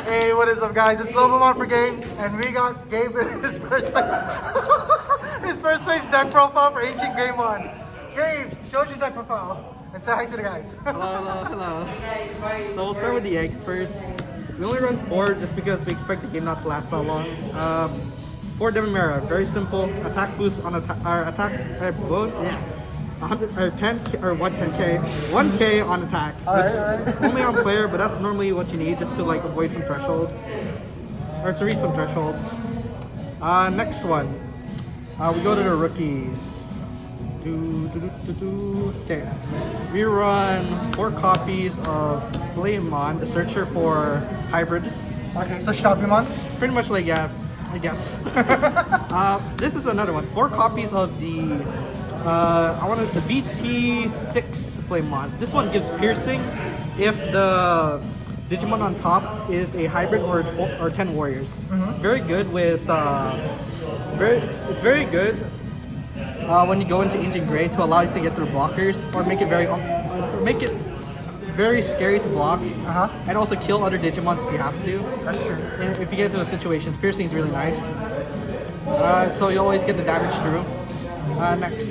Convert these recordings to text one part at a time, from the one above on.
Hey, what is up, guys? It's Level 1 for Game, and we got Gabe in his first place. His first place deck profile for AncientGreymon. Gabe, show us your deck profile and say hi to the guys. Hello. So we'll start with the eggs first. We only run 4 just because we expect the game not to last that long. 4 Demon Mera, very simple. Attack boost on attack, 100 or 10 or 1k on attack. Alright. Only on player, but that's normally what you need just to like avoid some thresholds or to reach some thresholds. Next one, we go to the rookies. Okay, we run 4 copies of Flamemon, the searcher for hybrids. Okay, so Stabimons. Pretty much like, yeah, I guess. This is another one. 4 copies of the the BT6 Flamemons. This one gives piercing if the Digimon on top is a hybrid or 10 warriors. Very good with it's very good when you go into Ancient Grey to allow you to get through blockers or make it very scary to block, and also kill other Digimons if you have to. That's true. And if you get into a situation, piercing is really nice. So you always get the damage through. Next,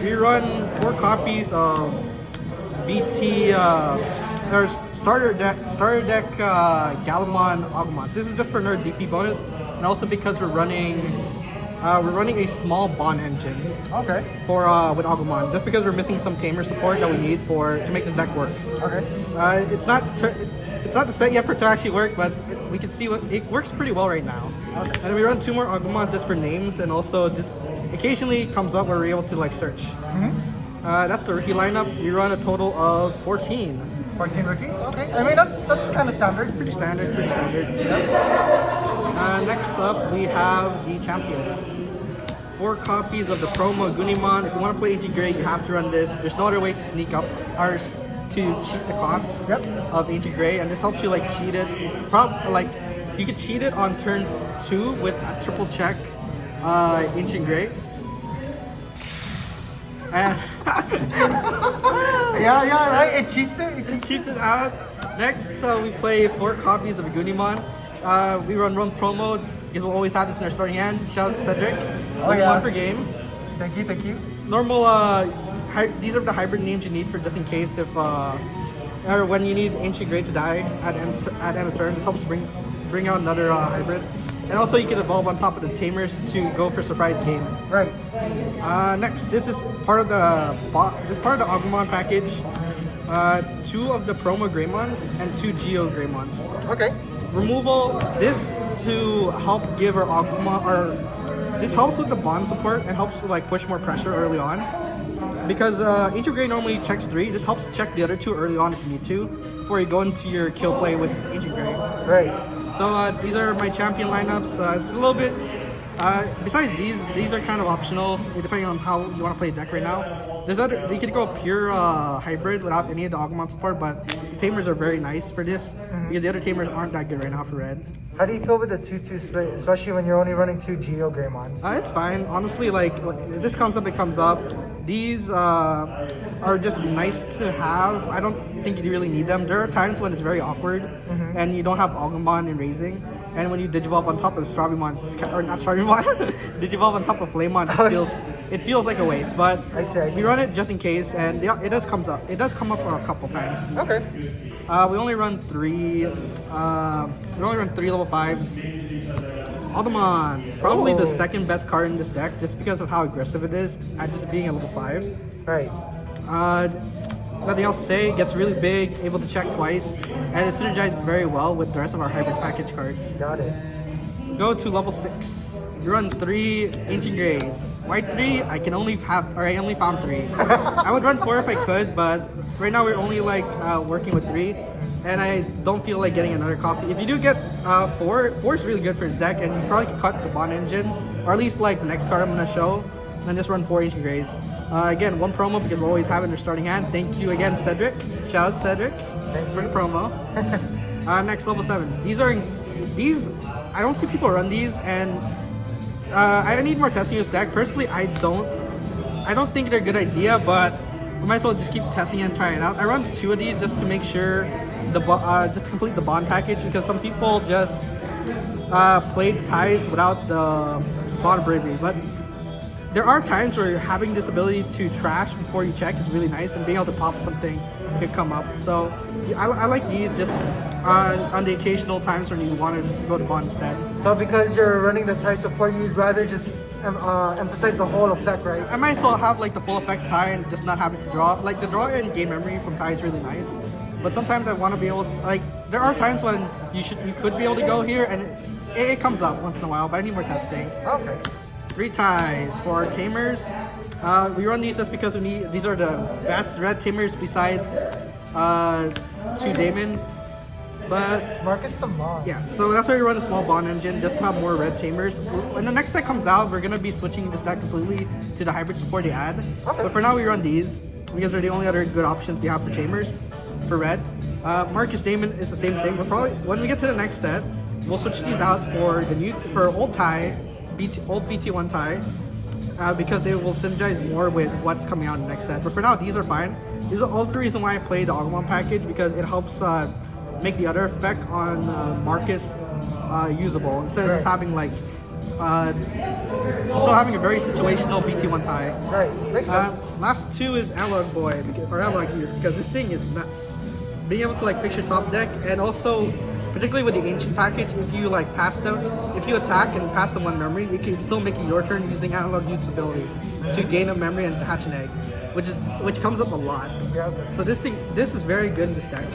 we run 4 copies of BT or starter deck Gallimon Agumons. This is just for nerd DP bonus, and also because we're running a small bond engine. Okay. For with Agumon, just because we're missing some tamer support that we need to make this deck work. Okay. It's not the set yet for it to actually work, but we can see it works pretty well right now. Okay. And we run 2 more Agumons just for names, and also this occasionally comes up where we're able to like search. That's the rookie lineup. We run a total of 14. 14 rookies? Okay. I mean, that's kind of standard. Pretty standard. Next up, we have the champions. 4 copies of the promo Gunimon. If you want to play Ancient Grey, you have to run this. There's no other way to sneak up or to cheat the cost of Ancient Grey, and this helps you like cheat it. You could cheat it on turn 2 with a triple check Ancient Grey. And yeah, right. It cheats it. It cheats it out. Next, we play 4 copies of Gunimon. We run promo because we'll always have this in our starting hand. Shout out to Cedric. One for game. Thank you. Normal. These are the hybrid names you need for just in case if or when you need Ancient Grey to die at end of turn. This helps bring out another hybrid. And also you can evolve on top of the tamers to go for surprise game. Right. Next, this is part of the Agumon package. 2 of the promo Greymons and 2 Geo Greymons. Okay. Removal. This to help give our Agumon this helps with the bond support and helps to like push more pressure early on. Because Ancient Grey normally checks 3. This helps check the other 2 early on if you need to before you go into your kill play with Ancient Grey. Right. So these are my champion lineups. It's a little bit. Besides these are kind of optional depending on how you want to play the deck right now. You could go pure hybrid without any of the Agumon support, but the tamers are very nice for this because the other tamers aren't that good right now for red. How do you feel with the 2-2 split, especially when you're only running 2 Geo Greymons? It's fine. Honestly, like if this comes up, it comes up. These are just nice to have. I don't think you really need them. There are times when it's very awkward and you don't have Agumon in raising. And when you Digivolve on top of Strawbymon, or not Strawbymon, Digivolve on top of Flamemon, it feels like a waste. But I see. We run it just in case, and yeah, it does come up. It does come up a couple times. Okay. We only run 3. We only run 3 level 5s. Alderman, probably the second best card in this deck, just because of how aggressive it is at just being a level 5. Right. Nothing else to say. It gets really big, able to check twice, and it synergizes very well with the rest of our hybrid package cards. Got it. Go to level 6. You run 3 Ancient Greys. Why 3? I only found 3. I would run 4 if I could, but right now we're only like working with 3, and I don't feel like getting another copy. If you do get 4 is really good for his deck, and you probably could cut the bond engine, or at least like the next card I'm gonna show, and then just run 4 Ancient Greys. Again, 1 promo because we'll always have it in their starting hand. Thank you again, Cedric. Shout out Cedric for the promo. Next, level 7s. These I don't see people run these, and I need more testing this deck. Personally, I don't think they're a good idea, but we might as well just keep testing it and trying it out. I run 2 of these just to make sure just to complete the bond package, because some people just played ties without the bond bravery. But there are times where having this ability to trash before you check is really nice, and being able to pop something could come up. So I like these just on the occasional times when you want to go to bond instead. But because you're running the tie support, you'd rather just emphasize the whole effect, right? I might as well have like the full effect tie and just not having to draw. Like the draw and game memory from tie is really nice, but sometimes I want to be able to, like, there are times when you could be able to go here, and it comes up once in a while, but I need more testing. Okay. 3 ties for our tamers. We run these just because these are the best red tamers besides 2 Damon. But Marcus the Mod. yeah, so that's why we run a small bond engine, just to have more red tamers. When the next set comes out, we're gonna be switching this deck completely to the hybrid support they add. Okay. But for now, we run these because they're the only other good options we have for tamers for red. Marcus Damon is the same thing. But probably when we get to the next set, we'll switch these out for old tie, old BT1 tie, because they will synergize more with what's coming out in the next set. But for now, these are fine. This is also the reason why I play the Agumon package, because it helps make the other effect on Marcus usable, instead of just having like also having a very situational BT1 tie. Right, makes sense. Last 2 is Analog Boy, or Analog Use, because this thing is nuts. Being able to like fix your top deck, and also particularly with the Ancient package, if you like pass them, if you attack and pass them 1 memory, you can still make it your turn using Analog Use ability to gain a memory and hatch an egg, which comes up a lot. Yeah. So this is very good in this deck.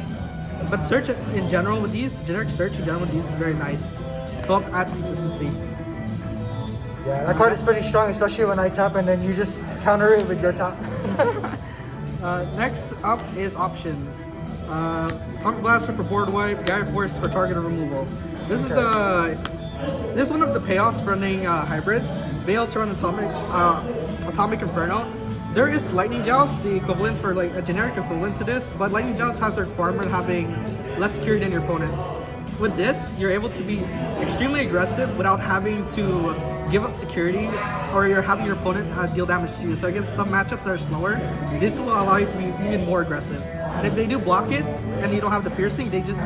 But search in general with these, generic search in general with these is very nice to help add consistency. Yeah, that card is pretty strong, especially when I tap and then you just counter it with your tap. Next up is options. Atomic Blaster for board wipe, Gaia Force for target removal. This is one of the payoffs for running hybrid. Being able to run Atomic Inferno. There is Lightning Joust, the equivalent for like a generic equivalent to this, but Lightning Joust has the requirement of having less security than your opponent. With this, you're able to be extremely aggressive without having to give up security, or you're having your opponent deal damage to you. So against some matchups that are slower, this will allow you to be even more aggressive. And if they do block it and you don't have the piercing, they just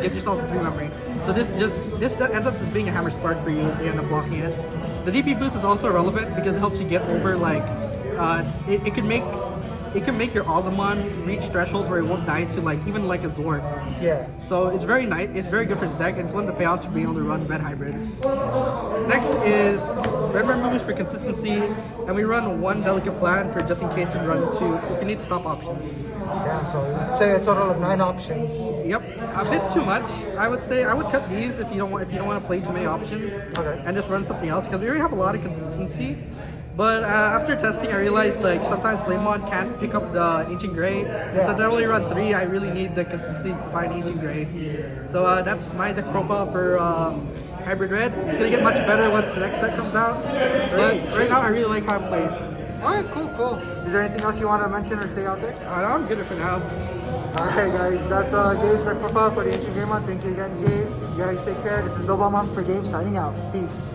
give yourself a 3 memory. So this ends up just being a hammer spark for you if they end up blocking it. The DP boost is also relevant because it helps you get over like it can make your Agumon reach thresholds where it won't die to like even like a Zord. Yeah. So it's very nice. It's very good for this deck, and it's one of the payoffs for being able to run red hybrid. Next is red moves for consistency, and we run 1 delicate plan for just in case you run into if you need stop options. Damn, so you play a total of 9 options. Yep, a bit too much. I would say I would cut these if you don't want to play too many options, Okay. and just run something else because we already have a lot of consistency. But after testing, I realized like sometimes Flamemon can't pick up the Ancient Grey. Yeah. Since I only run 3, I really need the consistency to find Ancient Grey. So that's my deck profile for Hybrid Red. It's gonna get much better once the next set comes out. But right now, I really like how it plays. Alright, cool. Is there anything else you want to mention or say out there? I'm good for now. Alright guys, that's Gabe's deck profile for the AncientGreymon. Thank you again, Gabe. You guys take care. This is Dobamon for Gabe signing out. Peace.